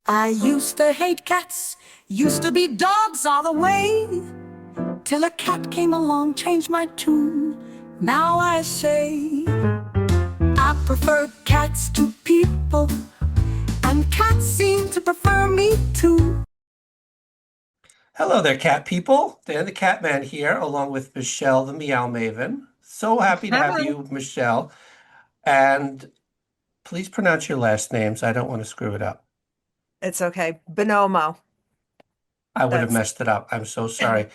I used to hate cats, used to be dogs all the way, till a cat came along, changed my tune. Now I say I prefer cats to people, and cats seem to prefer me too. Hello there, cat people. Dan the Catman here, along with Michelle the Meow Maven. So happy to have Hi. you, Michelle. And please pronounce your last names. I don't want to screw it up. It's okay. Bonomo. I would have That's messed it up. I'm so sorry.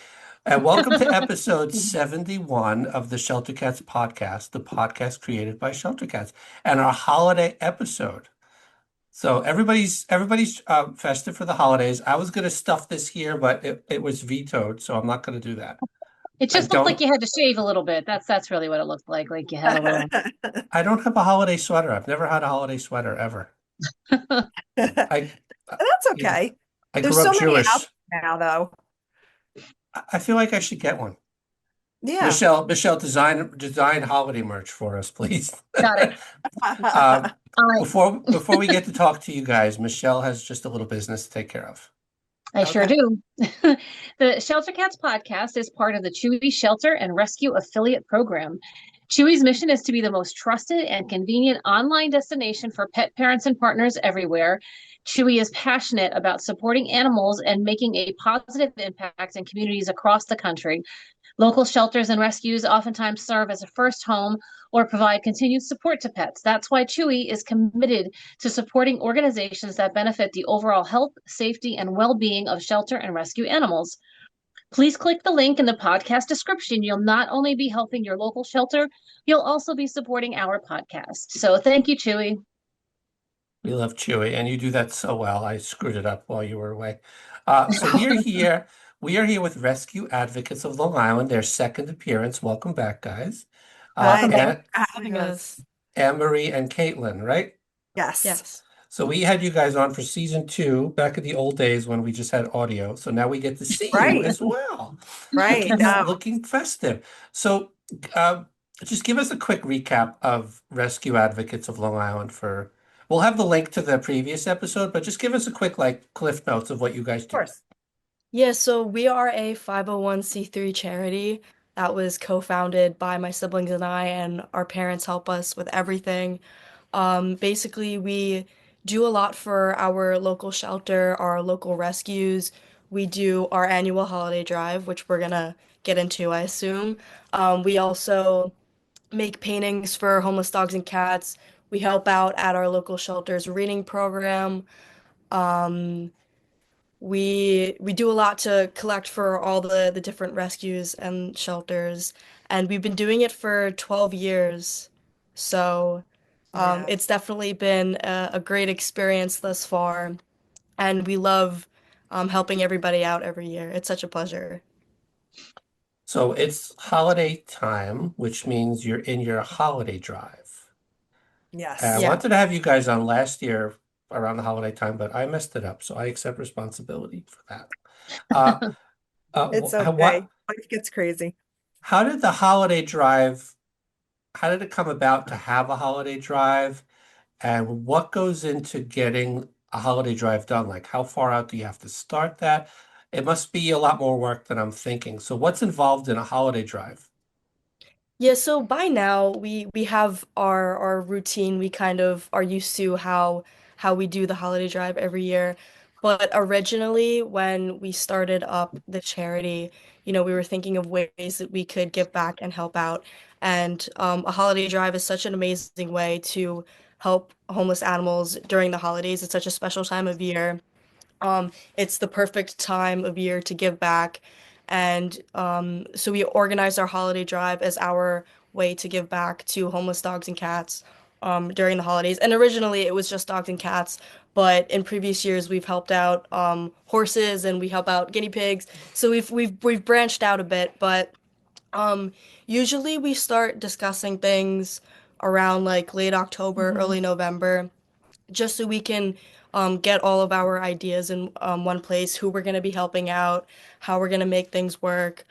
And welcome to episode 71 of the Shelter Cats podcast, the podcast created by Shelter Cats, and our holiday episode. So everybody's festive for the holidays. I was going to stuff this here, but it was vetoed, so I'm not going to do that. It I just looked like don't you had to shave a little bit. That's really what it looked like. Like you had a little. I don't have a holiday sweater. I've never had a holiday sweater ever. I, That's yeah, okay. I There's grew up so many out Jewish. there now, though. I feel like I should get one. Yeah. Michelle, design holiday merch for us, please. Got it. Um, All right. before we get to talk to you guys, Michelle has just a little business to take care of. I sure Okay. do. The Shelter Cats podcast is part of the Chewy Shelter and Rescue Affiliate Program. Chewy's mission is to be the most trusted and convenient online destination for pet parents and partners everywhere. Chewy is passionate about supporting animals and making a positive impact in communities across the country. Local shelters and rescues oftentimes serve as a first home or provide continued support to pets. That's why Chewy is committed to supporting organizations that benefit the overall health, safety, and well being of shelter and rescue animals. Please click the link in the podcast description. You'll not only be helping your local shelter, you'll also be supporting our podcast. So thank you, Chewy. We love Chewy, and you do that so well. I screwed it up while you were away. So we are here. We are here with Rescue Advocates of Long Island, their second appearance. Welcome back, guys. Hi. Welcome back. Thank you And for Having having us. us. Anne Marie and Caitlin, right? Yes. Yes. So we had you guys on for season two back in the old days when we just had audio. So now we get to see you Right. as well, Right. looking festive. So um, just give us a quick recap of Rescue Advocates of Long Island for. We'll have the link to the previous episode, but just give us a quick like cliff notes of what you guys Of do. course. Yeah, so we are a 501c3 charity that was co-founded by my siblings and I, and our parents help us with everything. Basically, we do a lot for our local shelter, our local rescues. We do our annual holiday drive, which we're gonna get into, I assume. We also make paintings for homeless dogs and cats. We help out at our local shelter's reading program. Um, we do a lot to collect for all the different rescues and shelters, and we've been doing it for 12 years. So, Yeah. it's definitely been a great experience thus far, and we love helping everybody out every year. It's such a pleasure. So it's holiday time, which means you're in your holiday drive. I Yes. Yeah. wanted to have you guys on last year around the holiday time, but I messed it up, so I accept responsibility for that. Uh, It's what? okay. Life gets crazy. How did the holiday drive? How did it come about to have a holiday drive? And what goes into getting a holiday drive done? Like, how far out do you have to start that? It must be a lot more work than I'm thinking. So, what's involved in a holiday drive? Yeah, so by now we have our routine. We kind of are used to how we do the holiday drive every year. But originally when we started up the charity, we were thinking of ways that we could give back and help out. And a holiday drive is such an amazing way to help homeless animals during the holidays. It's such a special time of year. It's the perfect time of year to give back. And so we organized our holiday drive as our way to give back to homeless dogs and cats during the holidays. And originally it was just dogs and cats, but in previous years we've helped out horses and we help out guinea pigs. So we've branched out a bit, but um, usually we start discussing things around like late October, Mhm. early November just so we can get all of our ideas in one place, who we're going to be helping out, how we're going to make things work.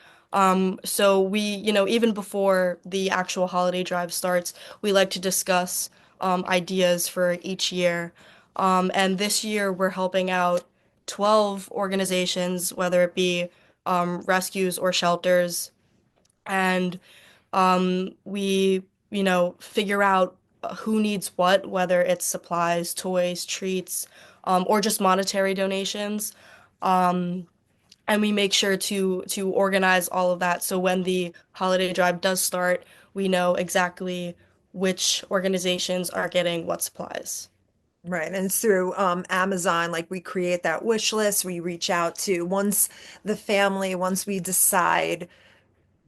So even before the actual holiday drive starts, we like to discuss ideas for each year. And this year we're helping out 12 organizations, whether it be rescues or shelters. And we, figure out who needs what, whether it's supplies, toys, treats, or just monetary donations. Um, and we make sure to organize all of that so when the holiday drive does start, we know exactly which organizations are getting what supplies. Right. And it's through Amazon, like we create that wish list. We reach out to once we decide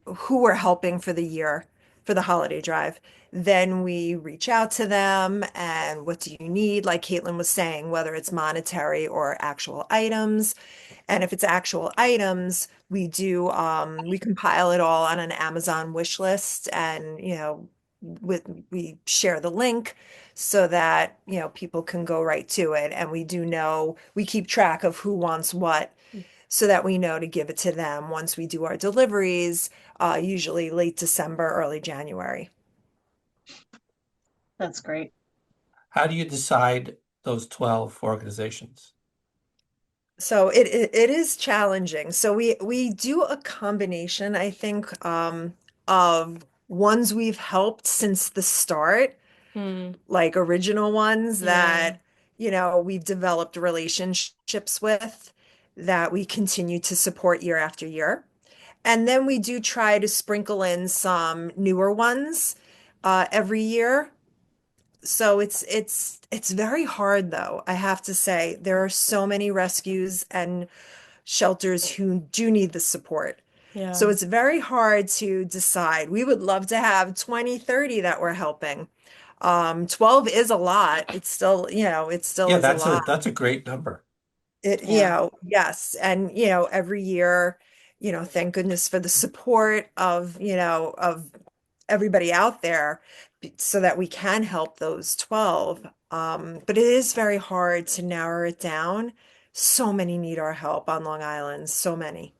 who we're helping for the year for the holiday drive, then we reach out to them and what do you need? Like Caitlin was saying, whether it's monetary or actual items. And if it's actual items, we compile it all on an Amazon wish list and, we share the link so that, people can go right to it. And we keep track of who wants what so that we know to give it to them once we do our deliveries, usually late December, early January. That's great. How do you decide those 12 organizations? So it is challenging. So we do a combination, I think, of ones we've helped since the start, Hmm. like original ones Yeah. that, we've developed relationships with that we continue to support year after year. And then we do try to sprinkle in some newer ones every year. So it's very hard though, I have to say. There are so many rescues and shelters who do need the support. So Yeah. it's very hard to decide. We would love to have 20, 30 that we're helping. 12 is a lot. It still Yeah, is a lot. that's a great number. Yeah. Yes. And, every year, thank goodness for the support of everybody out there so that we can help those 12. But it is very hard to narrow it down. So many need our help on Long Island, so many.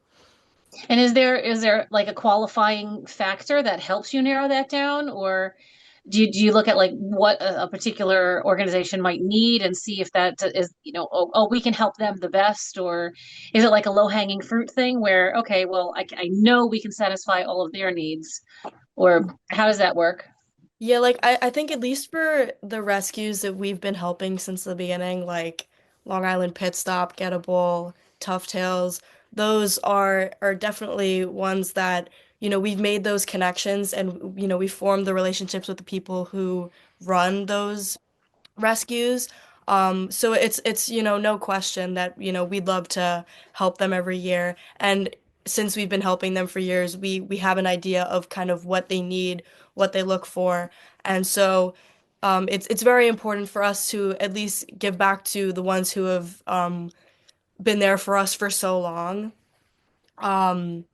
And is there like a qualifying factor that helps you narrow that down, or do you look at like what a particular organization might need and see if that is, oh, we can help them the best, or is it like a low-hanging fruit thing where, okay, well, I know we can satisfy all of their needs, or how does that work? Yeah, like I think at least for the rescues that we've been helping since the beginning, like Long Island Pit Stop, Gettable, Tough Tails, those are definitely ones that, we've made those connections and we formed the relationships with the people who run those rescues. So it's no question that we'd love to help them every year. And since we've been helping them for years, we have an idea of kind of what they need, what they look for, and so it's very important for us to at least give back to the ones who have been there for us for so long. Um,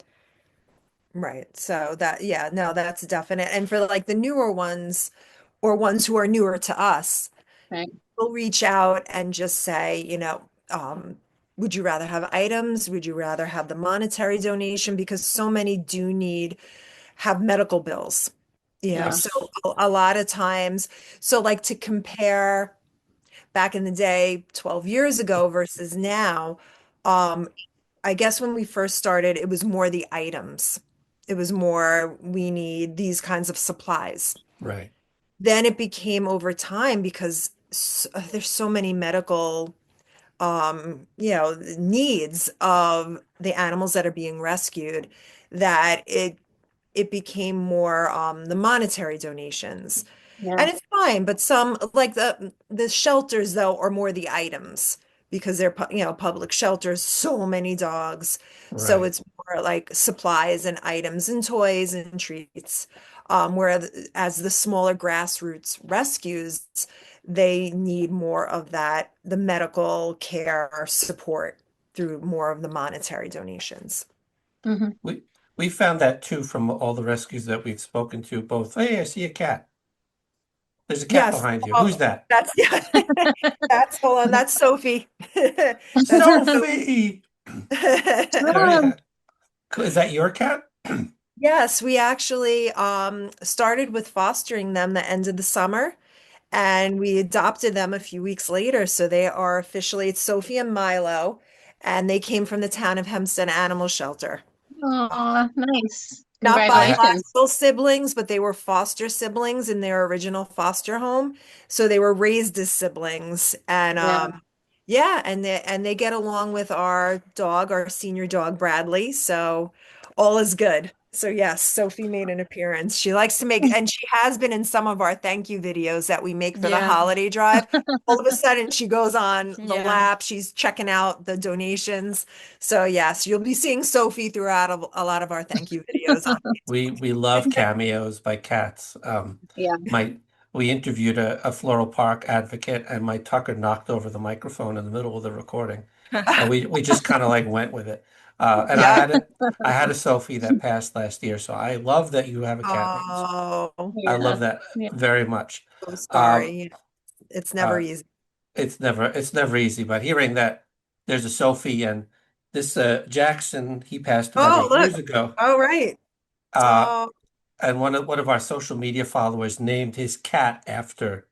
Right. So yeah, no, that's definite. And for like the newer ones or ones who are newer to us, Right. we'll reach out and just say, would you rather have items? Would you rather have the monetary donation? Because so many do have medical bills. Yeah. So Yes. a lot of times, so like to compare back in the day, 12 years ago versus now, um, I guess when we first started, it was more the items. It was more, we need these kinds of supplies. Right. Then it became over time because there's so many medical, needs of the animals that are being rescued that it became more the monetary donations. Yeah. And it's fine, but some like the shelters though are more the items because they're public shelters, so many dogs. So Right. it's more like supplies and items and toys and treats. Whereas as the smaller grassroots rescues, they need more of that, the medical care support through more of the monetary donations. Hmm. We found that too from all the rescues that we've spoken to, both. Hey, I see a cat. There's a cat Yes, behind you. Who's that? that's yeah. Hold on, that's Sophie. That's Sophie. Sophie! There you have. Is that your cat? Yes, we actually started with fostering them the end of the summer, and we adopted them a few weeks later. So they are officially, it's Sophie and Milo, and they came from the town of Hempstead Animal Shelter. Oh, nice. Not I ha Congratulations. biological siblings, but they were foster siblings in their original foster home. So they were raised as siblings. And Yeah. yeah, and they get along with our dog, our senior dog Bradley. So all is good. So yes, Sophie made an appearance. She likes to make, and she has been in some of our thank you videos that we make for the Yeah. holiday drive. All of a sudden she goes on the Yeah. lap, she's checking out the donations. So yes, you'll be seeing Sophie throughout a lot of our thank you videos on we love cameos by cats. Yeah. My we interviewed a floral park advocate, and my Tucker knocked over the microphone in the middle of the recording, and we just kind of like went with it. And Yeah. I had a Sophie that passed last year, so I love that you have a cat named Sophie. Oh, I Yeah. love that Yeah. very much. so Um, sorry. It's never uh, easy. it's never easy, but hearing that there's a Sophie and this Jackson, he passed about Oh, 8 years look. ago. Oh, right. Uh, Oh, and one of our social media followers named his cat after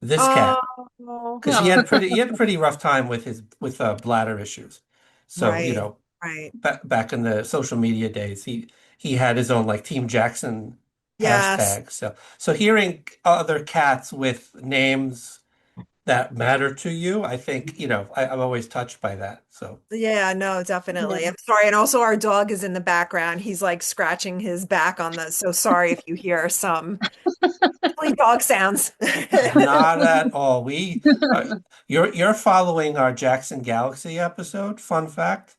this cat oh, because Oh, he had a pretty rough time with his with bladder issues. So, right. Right. back in the social media days, he had his own like Team Jackson Yes. hashtag. So hearing other cats with names that matter to you, I think, I'm always touched by that. So Yeah, no, yeah. definitely. I'm sorry. And also our dog is in the background. He's like scratching his back on the, so sorry if you hear some silly dog sounds. not at all. You're following our Jackson Galaxy episode, fun fact.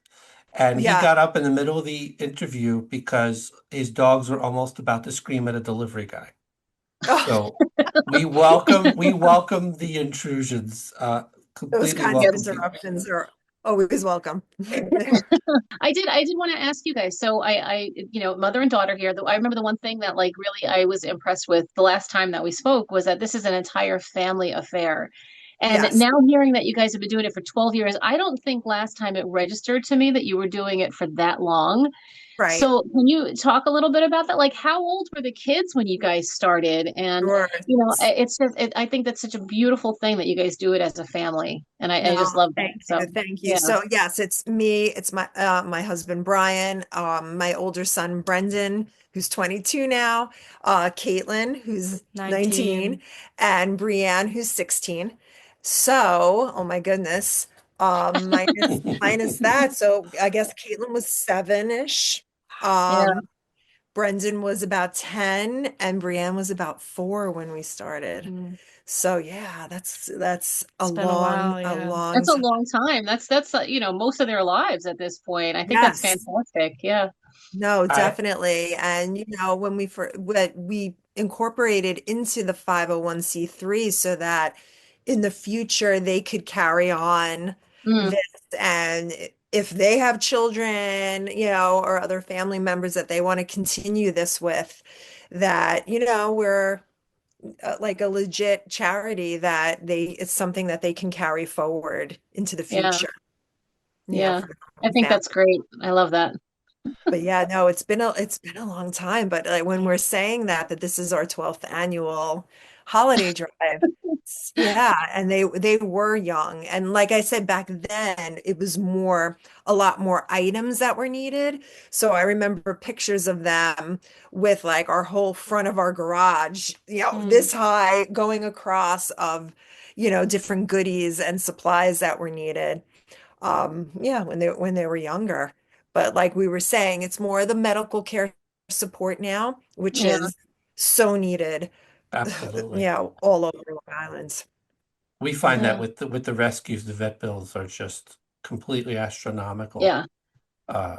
And he Yeah. got up in the middle of the interview because his dogs were almost about to scream at a delivery guy. Oh, So we welcome the intrusions. those Completely kinds of welcome to you. interruptions are always welcome. I did want to ask you guys. So mother and daughter here, though I remember the one thing that like really I was impressed with the last time that we spoke was that this is an entire family affair. And Yes. now hearing that you guys have been doing it for 12 years, I don't think last time it registered to me that you were doing it for that long. Right. So can you talk a little bit about that? Like how old were the kids when you guys started? And Sure. it's just I think that's such a beautiful thing that you guys do it as a family. And I No, just love that. thank So you. Thank you. yeah. So yes, it's me, it's my husband Brian, my older son Brendan, who's 22 now, Caitlin, who's 19, 19. and Brianne, who's 16. So, oh my goodness. Minus that. So I guess Caitlin was 7-ish. Yeah. Brendan was about 10 and Brianne was about 4 when we started. Mm. So yeah, that's It's been a while, a yeah. long That's a time. long time. That's most of their lives at this point. I think that's Yes. fantastic. Yeah. No, I definitely. And when we incorporated into the 501(c)(3) so that in the future they could carry on Mm, this, and if they have children, or other family members that they want to continue this with, that, we're like a legit charity that it's something that they can carry forward into the yeah. future, Yeah. for I the think family. that's great. I love that. But yeah, no, it's been a long time. But like when we're saying that this is our 12th annual holiday drive, yeah, and they were young. And like I said back then, it was a lot more items that were needed. So I remember pictures of them with like our whole front of our garage, Mm. this high going across of, different goodies and supplies that were needed. Yeah, when they were younger. But like we were saying, it's more the medical care support now, which Yeah. is so needed, absolutely. all over Long Island. We find that Yeah. with the rescues, the vet bills are just completely astronomical. Yeah.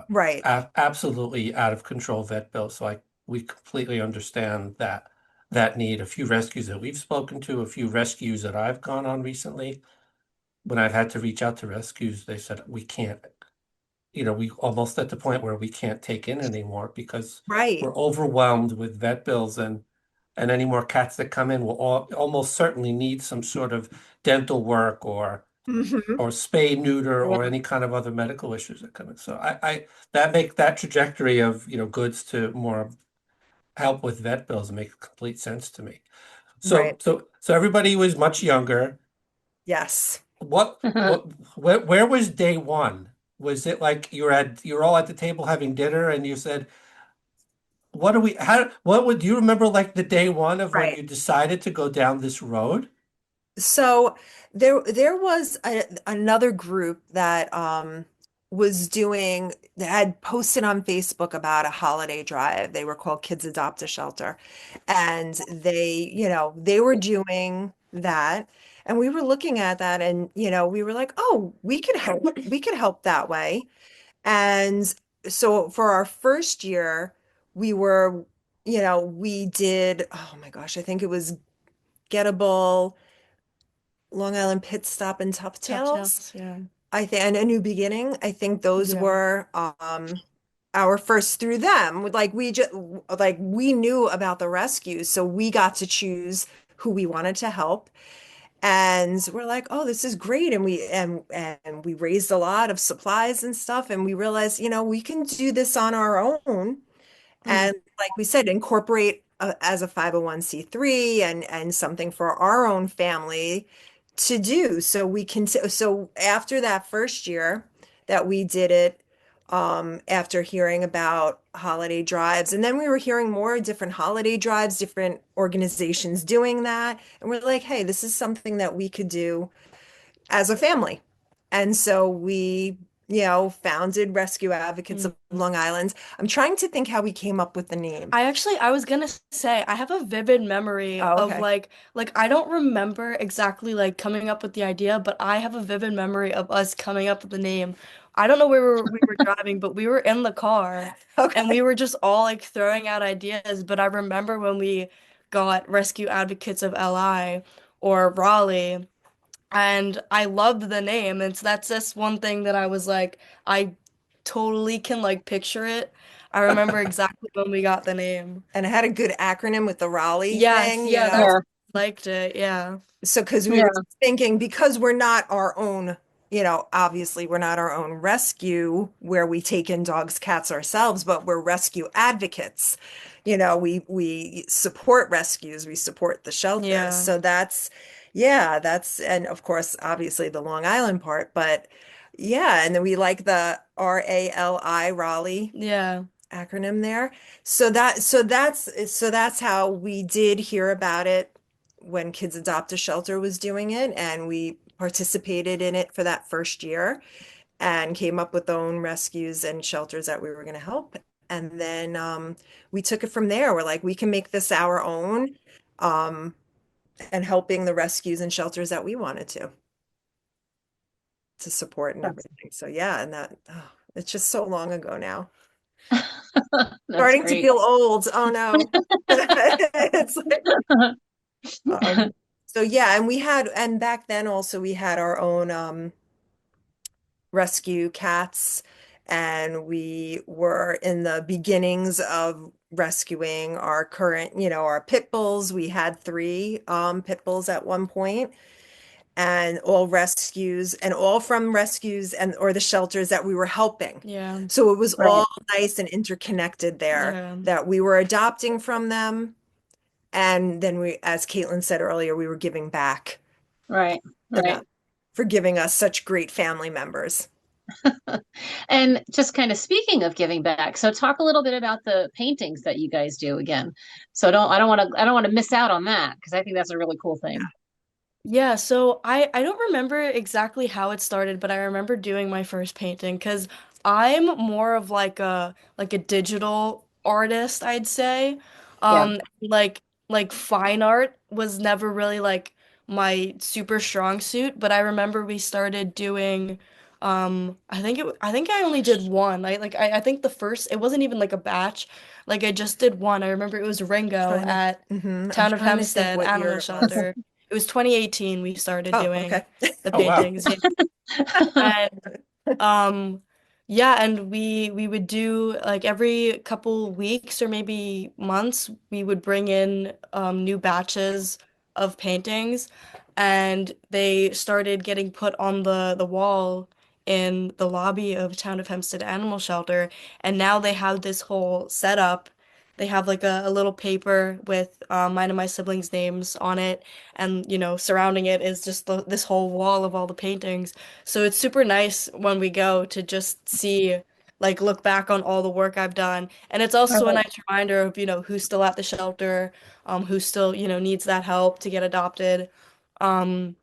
Right. Absolutely out of control vet bills. So we completely understand that need. A few rescues that we've spoken to, a few rescues that I've gone on recently, when I've had to reach out to rescues, they said we can't, we almost at the point where we can't take in anymore because Right. we're overwhelmed with vet bills, and any more cats that come in will almost certainly need some sort of dental work Hmm. or spay neuter or Yeah. any kind of other medical issues that come in. So that trajectory of, goods to more help with vet bills makes complete sense to me. Right. So everybody was much younger. Yes. What where was day one? Was it like you're all at the table having dinner and you said, what do we how what would do you remember like the day one of when Right. you decided to go down this road? So there was another group that was doing that had posted on Facebook about a holiday drive. They were called Kids Adopt a Shelter. And they were doing that. And we were looking at that and we were like, "Oh, we could help that way." And so for our first year, we were, we did, oh my gosh, I think it was Gettable, Long Island Pit Stop, and Tough Tough Tales. Tales, yeah. I think, and A New Beginning. I think those Yeah. were our first through them. Like we knew about the rescues, so we got to choose who we wanted to help. And we're like, oh, this is great. And we raised a lot of supplies and stuff, and we realized, we can do this on our own. Mm. And like we said, incorporate as a 501(c)(3) and something for our own family to do. So we can, so after that first year that we did it, after hearing about holiday drives, and then we were hearing more different holiday drives, different organizations doing that. And we're like, hey, this is something that we could do as a family. And so we, founded Rescue Advocates of Mm. Long Island. I'm trying to think how we came up with the name. I was gonna say I have a vivid memory Oh, of okay. like I don't remember exactly like coming up with the idea, but I have a vivid memory of us coming up with the name. I don't know where we were driving, but we were in the car and Okay. we were just all like throwing out ideas. But I remember when we got Rescue Advocates of LI or Raleigh. And I loved the name. And so that's just one thing that I was like, I totally can like picture it. I remember exactly when we got the name. And it had a good acronym with the Raleigh Yes, thing, yeah, that's Yeah, liked it. Yeah. So, because we were yeah, thinking, because we're not our own, obviously we're not our own rescue where we take in dogs, cats ourselves, but we're rescue advocates. We support rescues, we support the shelters. Yeah. So yeah, and of course, obviously the Long Island part, but yeah, and then we like the RALI, Raleigh Yeah. acronym there. So that's how we did hear about it when Kids Adopt a Shelter was doing it, and we participated in it for that first year and came up with our own rescues and shelters that we were going to help. And then we took it from there. We're like, we can make this our own, um, and helping the rescues and shelters that we wanted to support and that's everything. So yeah, and it's just so long ago now. that's Starting to great. feel old. Oh no. It's like, um, so yeah, and back then also we had our own rescue cats, and we were in the beginnings of rescuing our current, our pit bulls. We had three pit bulls at one point, and all rescues and all from rescues and or the shelters that we were helping. Yeah. So it was Right, all nice and interconnected there Yeah. that we were adopting from them. And then as Caitlin said earlier, we were giving back right, to them right. for giving us such great family members. And just kind of speaking of giving back, so talk a little bit about the paintings that you guys do again. So I don't want to miss out on that because I think that's a really cool thing. Yeah, so I don't remember exactly how it started, but I remember doing my first painting because I'm more of like a digital artist, I'd say. Yeah, Like fine art was never really like my super strong suit, but I remember we started doing I think I only did one. I think the first it wasn't even like a batch. Like I just did one. I remember it was Ringo at I'm Town of trying to think Hempstead what year Animal it was. Shelter. It was 2018 we started Oh, doing okay. the Oh wow. paintings. Yeah. And um yeah, and we would do like every couple weeks or maybe months, we would bring in new batches of paintings and they started getting put on the wall in the lobby of Town of Hempstead Animal Shelter. And now they have this whole setup they have like a little paper with mine and my siblings' names on it, and surrounding it is just this whole wall of all the paintings. So it's super nice when we go to just see, like, look back on all the work I've done, and it's also a Right. nice reminder of who's still at the shelter, who still needs that help to get adopted. Um,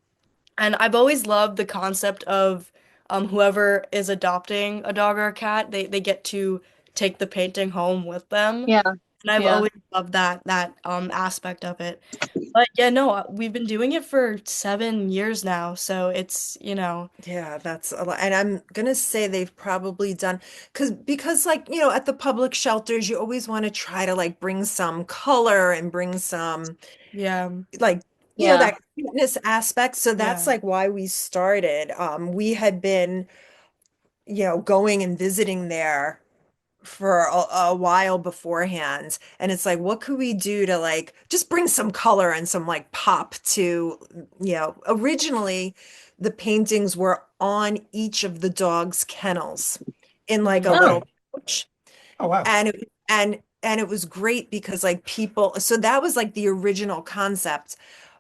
and I've always loved the concept of whoever is adopting a dog or a cat, they get to take the painting home with them. Yeah. And I've Yeah. always loved that aspect of it. But yeah, no, we've been doing it for 7 years now, so it's. Yeah, that's a lot. And I'm gonna say they've probably done because like, at the public shelters, you always want to try to like bring some color and bring some Yeah, like, Yeah. that cuteness aspect. So that's yeah, like why we started. We had been, going and visiting there for a while beforehand. And it's like, what could we do to like just bring some color and some like pop to, originally the paintings were on each of the dog's kennels in like a mm, Oh, little great. pouch. Oh, wow. And it was great because like people, so that was like the original concept,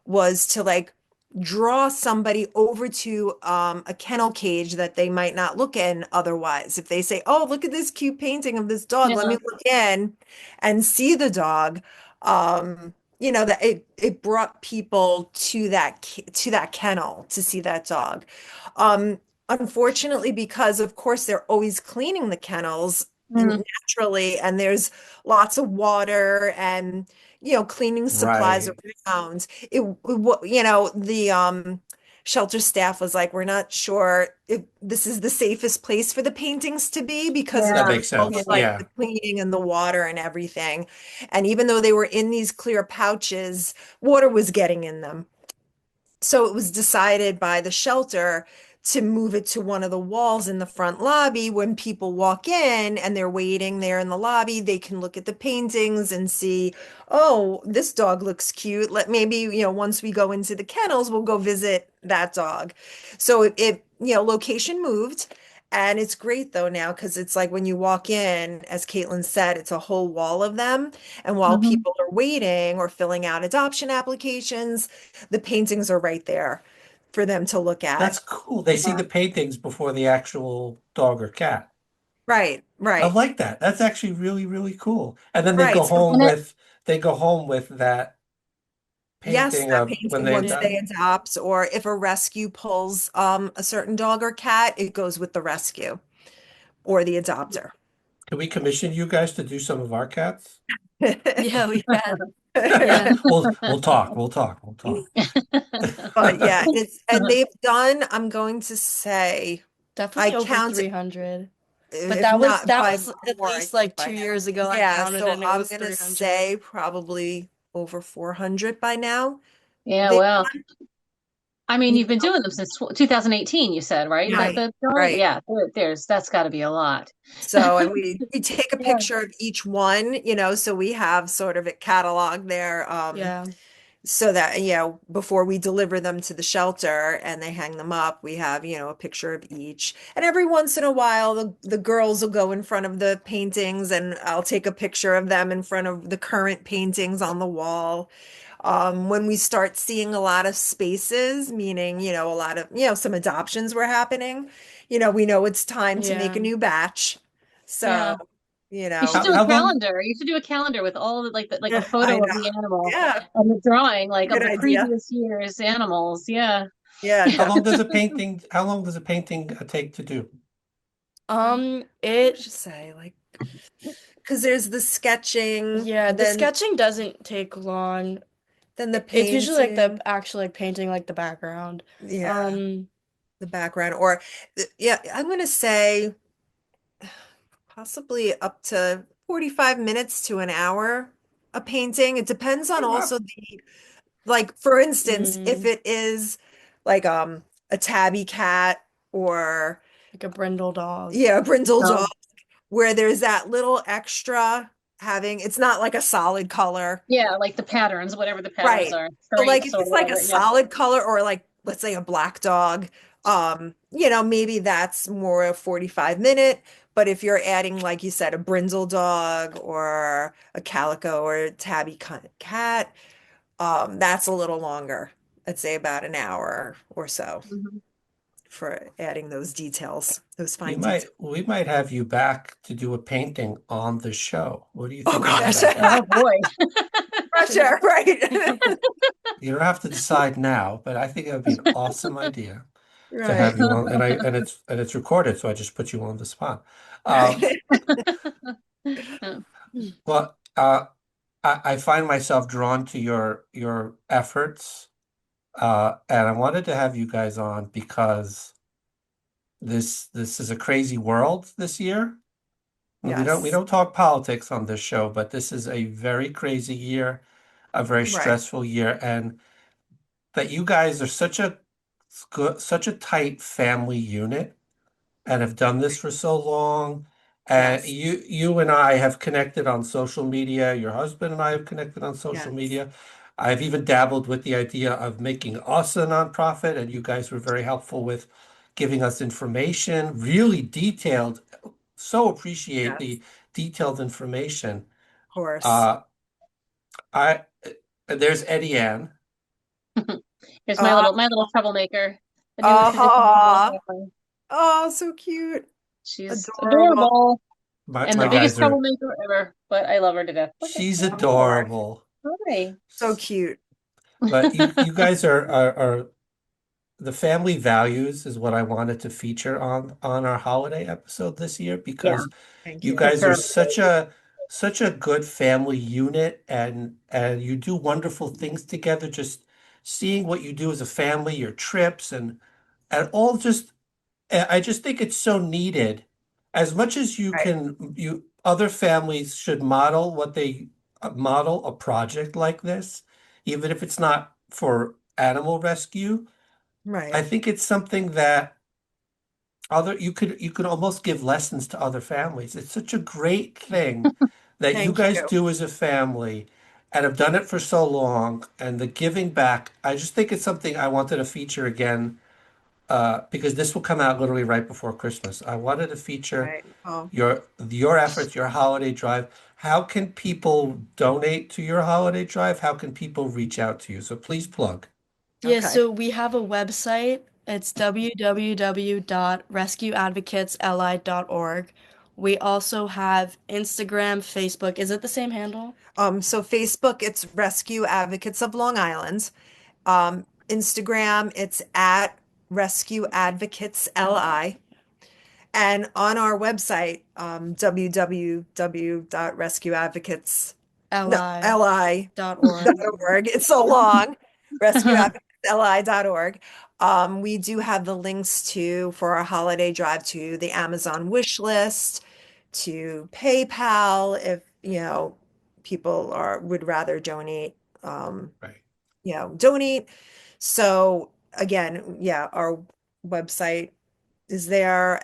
was to like draw somebody over to a kennel cage that they might not look in otherwise. If they say, "Oh, look at this cute painting of this dog, let Yeah. me look in and see the dog," that it brought people to that kennel to see that dog. Unfortunately, because of course they're always cleaning the kennels Mm. naturally, and there's lots of water and cleaning supplies Right. around. The shelter staff was like, we're not sure if this is the safest place for the paintings to be because of That Yeah. the makes all Yeah. of sense. like the Yeah. cleaning and the water and everything. And even though they were in these clear pouches, water was getting in them. So it was decided by the shelter to move it to one of the walls in the front lobby. When people walk in and they're waiting there in the lobby, they can look at the paintings and see, oh, this dog looks cute. Let maybe, once we go into the kennels, we'll go visit that dog. So location moved. And it's great though now because it's like when you walk in, as Caitlin said, it's a whole wall of them. And while Hmm. people are waiting or filling out adoption applications, the paintings are right there for them to look That's at. cool. They see the paintings before the actual dog or cat. Right, I right, like that. That's actually really, really cool. And then right. So And it, they go home with that yes, painting that of when painting they once yeah. they adopt. adopt, or if a rescue pulls a certain dog or cat, it goes with the rescue or the adopter. Can we commission you guys to do some of our cats? Yeah, we can. Yeah, We'll talk. We'll talk. We'll talk. But yeah, and they've done, I'm going to say, I definitely over counted, 300. But if that was not that by was at more, I least think like by 2 years ago I yeah, counted so and it I'm was gonna 300. say probably over 400 by now. yeah, They, well, I mean, you you've been doing them since 2018, you said, right? know, right, The drawing, right. yeah, that's got to be a lot. So, and we take a Yeah. picture of each one, so we have sort of a catalog there, Yeah. so that, before we deliver them to the shelter and they hang them up, we have, a picture of each. And every once in a while, the girls will go in front of the paintings and I'll take a picture of them in front of the current paintings on the wall. When we start seeing a lot of spaces, meaning, a lot of, some adoptions were happening, we know it's time to make a Yeah. new batch. So, Yeah. you You should know, do a How long? calendar. You should do a calendar with all the like a I photo of know. the animal Yeah, and the drawing like of good the idea. previous year's animals. Yeah. Yeah, definitely. How long does a painting take to do? What should I say? Like, because there's the sketching, Yeah, the then sketching doesn't take long. the It's usually like the painting. actual like painting like the background. Yeah, Um, the background, or yeah, I'm gonna say possibly up to 45 minutes to an hour a painting. It depends on Oh, wow. also like for instance, if mm, it is like a tabby cat or like a brindle dog. yeah, a brindle dog, Oh, where there's that little extra having, it's not like a solid color. yeah, like the patterns, whatever the patterns Right. are, So like stripes if or it's like a whatever. Yeah. solid color or like let's say a black dog, Maybe that's more a 45-minute, but if you're adding, like you said, a brindle dog or a calico or a tabby cat, that's a little longer. I'd say about an hour or so Mhm. for adding those details, those We fine might details. we might have you back to do a painting on the show. What do you Oh think of that gosh, idea? Oh boy. pressure, right? You don't have to decide now, but I think it would be an awesome idea to have Right, you on, and it's recorded, so I just put you on the spot. Um, right. well, I find myself drawn to your efforts, and I wanted to have you guys on because this is a crazy world this year. And we Yes, don't talk politics on this show, but this is a very crazy year, a very right. stressful year, and that you guys are such a tight family unit and have done this for so long. And Yes, you and I have connected on social media. Your husband and I have connected on social yes, media. I've even dabbled with the idea of making us a nonprofit, and you guys were very helpful with giving us information, really detailed. So appreciate yes, the detailed information. of course. Uh, I there's Eddie Ann. Here's Uh, my little troublemaker, the newest addition to our oh, family. oh, so cute. She's Adorable. adorable and My the biggest guys are troublemaker ever, but I love her to death. Look at she's Of course. adorable. hi. So cute. But you guys are the family values is what I wanted to feature on our holiday episode this year Yeah, because Thank you you. guys are for such a good family unit and you do wonderful things together. Just seeing what you do as a family, your trips and all just I just think it's so needed. As much as Right, you other families should model what they model a project like this, even if it's not for animal rescue. I right. think it's something that other you could almost give lessons to other families. It's such a great thing that you Thank guys you. do as a family and have done it for so long and the giving back. I just think it's something I wanted to feature again because this will come out literally right before Christmas. I wanted to feature Right. Oh, your efforts, your holiday drive. How can people donate to your holiday drive? How can people reach out to you? So please plug. Yeah, okay. so we have a website. It's www.rescueadvocatesli.org. We also have Instagram, Facebook. Is it the same handle? So Facebook, it's Rescue Advocates of Long Island. Instagram, it's at Rescue Advocates LI. And on our website, www.rescueadvocates, no, li.org. li.org. It's so long. RescueAdvocatesLI.org. We do have the links to for our holiday drive to the Amazon wish list, to PayPal if people are would rather donate. Right. Donate. So again, yeah, our website is there.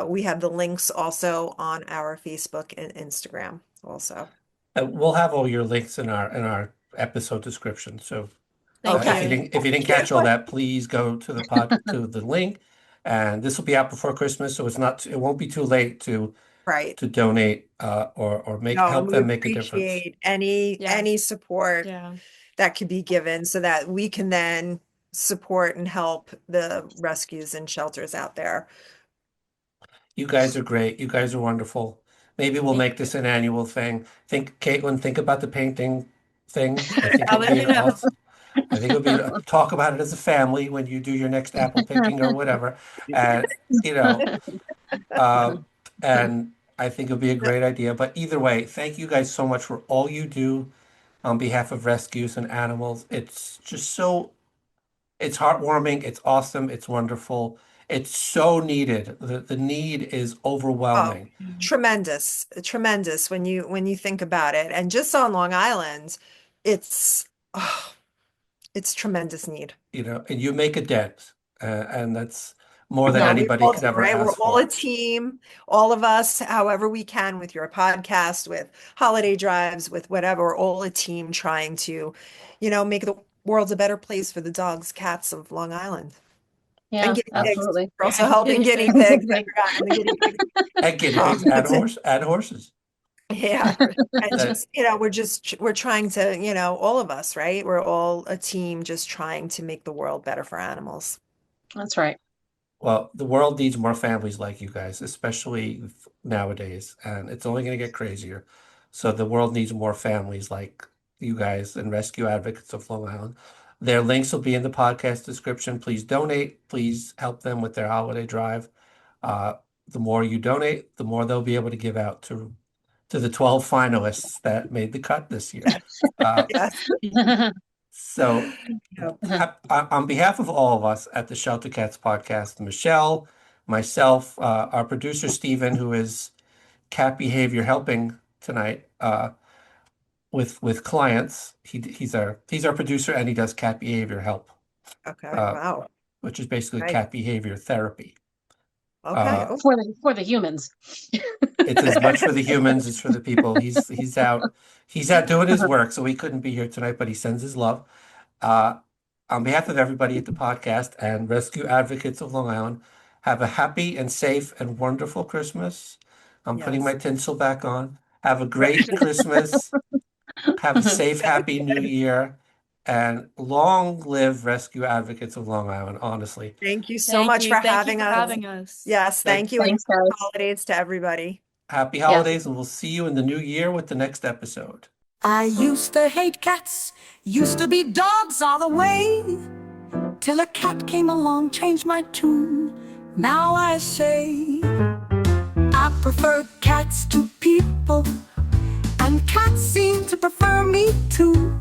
We have the links also on our Facebook and Instagram also. We'll have all your links in our episode description. So Thank you. if you didn't catch all that, please go to the link, and this will be out before Christmas, so it won't be too late Right. to donate or make No, and help we them make a difference. appreciate any Yeah. any support Yeah. that could be given so that we can then support and help the rescues and shelters out there. You guys are great. You guys are wonderful. Maybe we'll Thank make you. this an annual thing. Caitlin, think about the painting thing. I think I'll it'll let be you an know. awesome. I think it'll be talk about it as a family when you do your next apple picking or whatever. And you know, uh, and I think it'll be a great idea. But either way, thank you guys so much for all you do on behalf of rescues and animals. It's just it's heartwarming, it's awesome, it's wonderful. It's so needed. The need is Oh, overwhelming, tremendous, tremendous when you think about it. And just on Long Island, it's oh, it's tremendous need. and you make a dent, and that's more than No, we anybody all could do, ever right? We're ask all a for. team, all of us, however we can with your podcast, with holiday drives, with whatever, we're all a team trying to, make the world a better place for the dogs, cats of Long Island. Yeah, And guinea pigs. absolutely. We're also helping guinea pigs. I forgot the guinea pigs. And guinea pigs and That's it. horses. Yeah. And That just, we're trying to, all of us, right? We're all a team just trying to make the world better for animals. That's right. Well, the world needs more families like you guys, especially nowadays, and it's only going to get crazier. So the world needs more families like you guys and Rescue Advocates of Long Island. Their links will be in the podcast description. Please donate. Please help them with their holiday drive. Uh, the more you donate, the more they'll be able to give out to the 12 finalists that made the cut this year. Yes. So Yep. on behalf of all of us at the Shelter Cats podcast, Michelle, myself, our producer Stephen, who is cat behavior helping tonight with clients. He's our producer and he does cat behavior help, Okay. Wow. which is basically Right. cat behavior therapy. Okay. Oh, For the humans. It's as much for the humans as for the people. He's out doing his work, so he couldn't be here tonight, but he sends his love. On behalf of everybody at the podcast and Rescue Advocates of Long Island, have a happy and safe and wonderful Christmas. I'm putting my yes. tinsel back on. Have a great Christmas. Have a safe, happy New Year. And long live Rescue Advocates of Long Island, honestly. Thank you so much for Thank you having for us. having us. Yes. Thank you. And Thanks, guys. holidays to everybody. Happy Yes. holidays, and we'll see you in the new year with the next episode. I used to hate cats, used to be dogs all the way, till a cat came along, changed my tune. Now I say I prefer cats to people, and cats seem to prefer me too.